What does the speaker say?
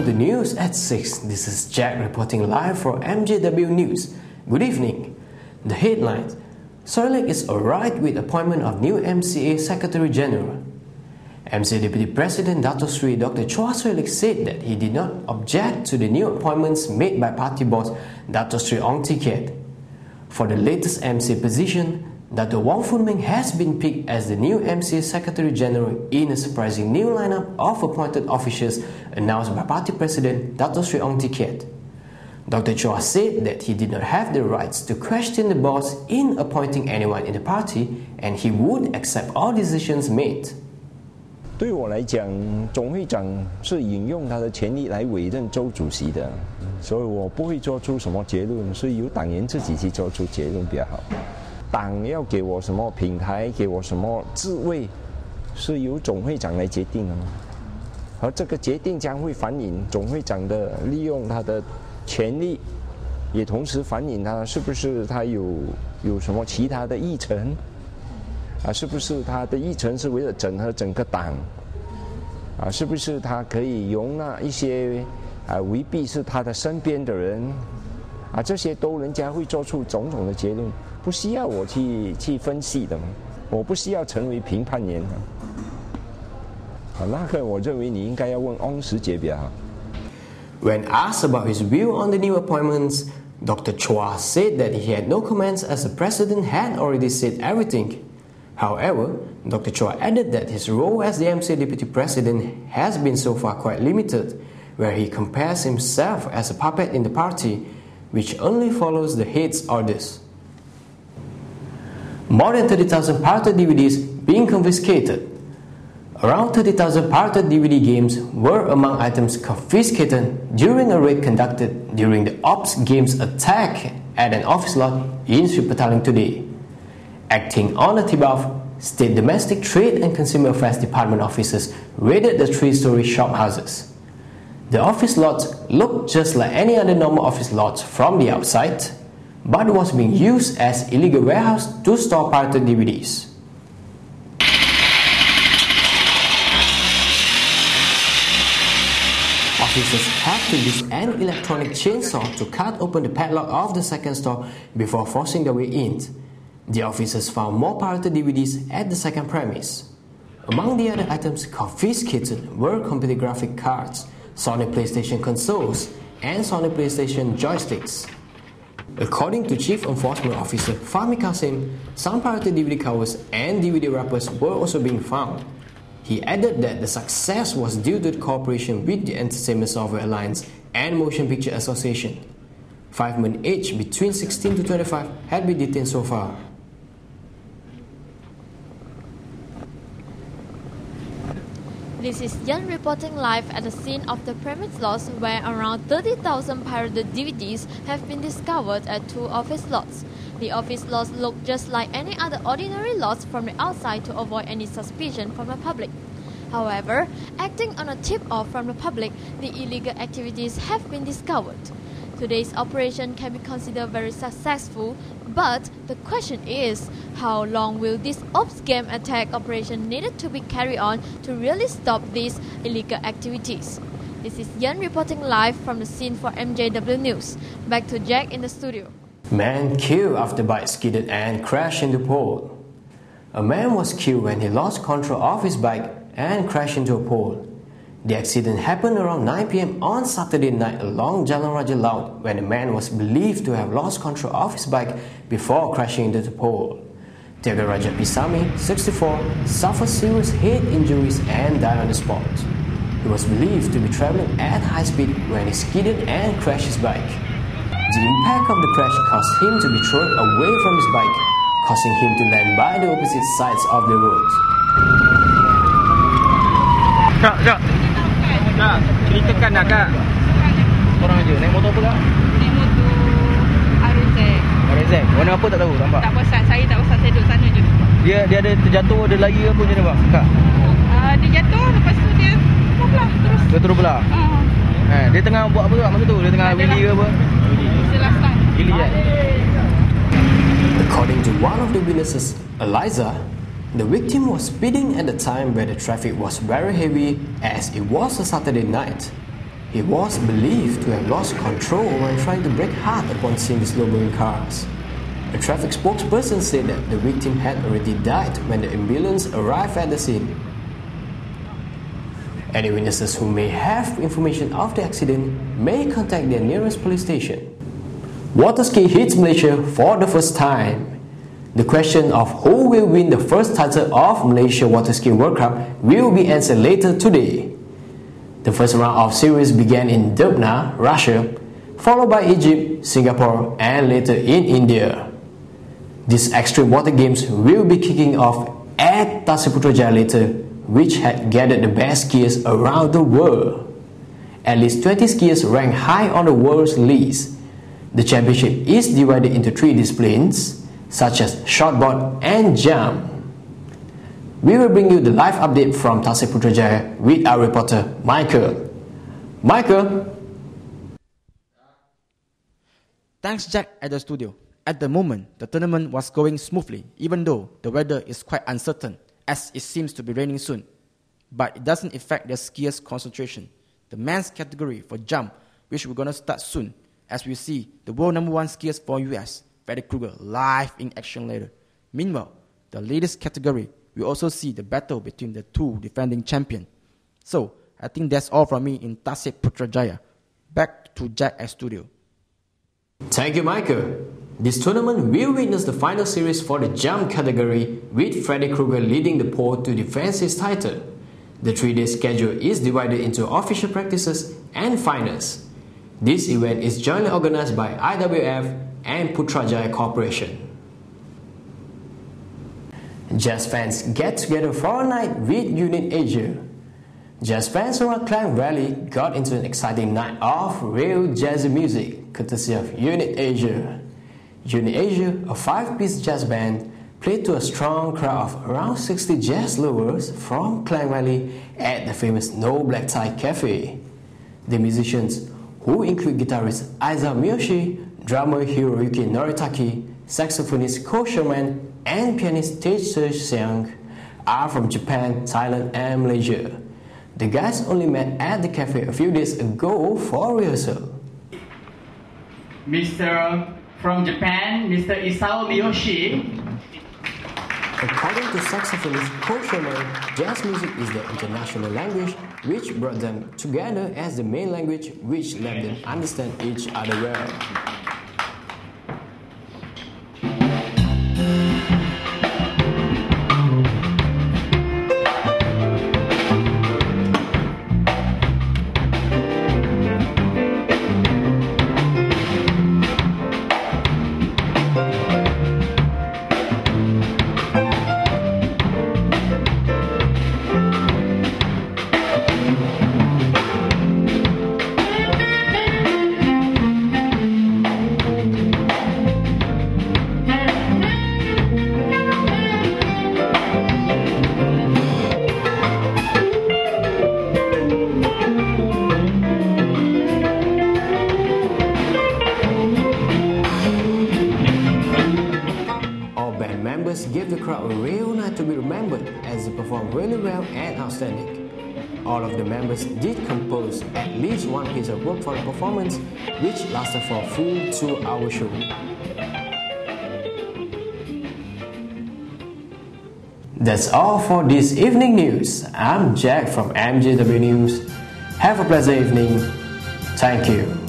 the news at 6. This is Jack reporting live for MJW News. Good evening. The headlines: Soilek is alright with appointment of new MCA Secretary General. MCA Deputy President Dato Sri Dr. Chua Soilek said that he did not object to the new appointments made by party boss Dato Sri Ong Tiket. For the latest MCA position, Dr. Wong Fun Meng has been picked as the new MCA Secretary General in a surprising new lineup of appointed officials announced by Party President Dato Sri Ong Tiket. Dr. Chua said that he did not have the rights to question the boss in appointing anyone in the party, and he would accept all decisions made. 对我来讲，总会长是引用他的权力来委任周主席的，所以我不会做出什么结论，是由党员自己去做出结论比较好。党要给我什么平台，给我什么职位，是由总会长来决定的，而这个决定将会反映总会长的利用他的权力，也同时反映他是不是他有什么其他的议程，是不是他的议程是为了整合整个党，是不是他可以容纳一些未必是他的身边的人，这些都人家会做出种种的结论。 不需要我去分析的，我不需要成为评判员。那个我认为你应该要问翁时杰比较好。When asked about his view on the new appointments, Dr. Chua said that he had no comments as the president had already said everything. However, Dr. Chua added that his role as the MCA deputy president has been so far quite limited, where he compares himself as a puppet in the party, which only follows the head's orders. More than 30,000 pirated DVDs being confiscated. Around 30,000 pirated DVD games were among items confiscated during a raid conducted during the Ops Games attack at an office lot in Sri Petaling today. Acting on a tip-off, State Domestic Trade and Consumer Affairs Department officers raided the three-story shop houses. The office lots looked just like any other normal office lots from the outside, but was being used as illegal warehouse to store pirated DVDs. Officers had to use an electronic chainsaw to cut open the padlock of the second store before forcing their way in. The officers found more pirated DVDs at the second premise. Among the other items confiscated were computer graphic cards, Sony PlayStation consoles, and Sony PlayStation joysticks. According to Chief Enforcement Officer Fahmi Kasim, some pirated DVD covers and DVD wrappers were also being found. He added that the success was due to the cooperation with the Entertainment Software Alliance and Motion Picture Association. 5 men aged between 16 to 25 had been detained so far. This is Yan reporting live at the scene of the premise lots where around 30,000 pirated DVDs have been discovered at two office lots. The office lots look just like any other ordinary lots from the outside to avoid any suspicion from the public. However, acting on a tip-off from the public, the illegal activities have been discovered. Today's operation can be considered very successful, but the question is, how long will this Ops Game attack operation needed to be carried on to really stop these illegal activities? This is Yan reporting live from the scene for MJW News. Back to Jack in the studio. Man killed after bike skidded and crashed into pole. A man was killed when he lost control of his bike and crashed into a pole. The accident happened around 9 p.m. on Saturday night along Jalan Raja Laut when a man was believed to have lost control of his bike before crashing into the pole. Tiaga Raja Pisami, 64, suffered serious head injuries and died on the spot. He was believed to be traveling at high speed when he skidded and crashed his bike. The impact of the crash caused him to be thrown away from his bike, causing him to land by the opposite sides of the road. Kak, ceritakan nak kak. Korang je, naik motor apa kak? Naik motor RZ. RZ, warna apa tak tahu, nampak? Tak pesan, saya tak pesan, saya duduk sana je. Dia ada terjatuh, ada lagi apa macam mana kak? Dia jatuh, lepas tu dia terus belah terus. Dia terus belah? Dia tengah buat apa kak masa tu? Dia tengah wheelie ke apa? Selesai. Wheelie kan? According to one of the witnesses, Eliza, the victim was speeding at the time where the traffic was very heavy as it was a Saturday night. He was believed to have lost control when trying to brake hard upon seeing the slow-moving cars. A traffic spokesperson said that the victim had already died when the ambulance arrived at the scene. Any witnesses who may have information of the accident may contact their nearest police station. Water ski hits Malaysia for the first time. The question of who will win the first title of Malaysia Water Skiing World Cup will be answered later today. The first round of series began in Dubna, Russia, followed by Egypt, Singapore, and later in India. These extreme water games will be kicking off at Tasik Putrajaya later, which had gathered the best skiers around the world. At least 20 skiers rank high on the world's list. The championship is divided into 3 disciplines, such as shortboard and jump. We will bring you the live update from Tasik Putrajaya with our reporter Michael. Michael? Thanks Jack at the studio. At the moment, the tournament was going smoothly, even though the weather is quite uncertain, as it seems to be raining soon. But it doesn't affect the skiers' concentration. The men's category for jump, which we're going to start soon, as we see the world #1 skiers for US, Freddy Krueger, live in action later. Meanwhile, the ladies' category, we also see the battle between the 2 defending champions. So, I think that's all from me in Tasik Putrajaya. Back to Jack at studio. Thank you, Michael. This tournament will witness the final series for the jump category, with Freddy Krueger leading the pole to defend his title. The 3-day schedule is divided into official practices and finals. This event is jointly organized by IWF and Putrajaya Corporation. Jazz fans get together for a night with Unit Asia. Jazz fans around Klang Valley got into an exciting night of real jazzy music, courtesy of Unit Asia. Unit Asia, a 5-piece jazz band, played to a strong crowd of around 60 jazz lovers from Klang Valley at the famous No Black Tie Cafe. The musicians, who include guitarist Aiza Miyoshi, drummer Hiroyuki Noritaki, saxophonist Ko Sherman, and pianist Tae Seung, are from Japan, Thailand, and Malaysia. The guys only met at the cafe a few days ago for rehearsal. Mr. From Japan, Mr. Isao Miyoshi. According to saxophonist Ko Sherman, jazz music is their international language, which brought them together as the main language, which let them understand each other well. Gave the crowd a real night to be remembered, as they performed really well and outstanding. All of the members did compose at least one piece of work for the performance, which lasted for a full 2-hour show. That's all for this evening news. I'm Jack from MJW News. Have a pleasant evening. Thank you.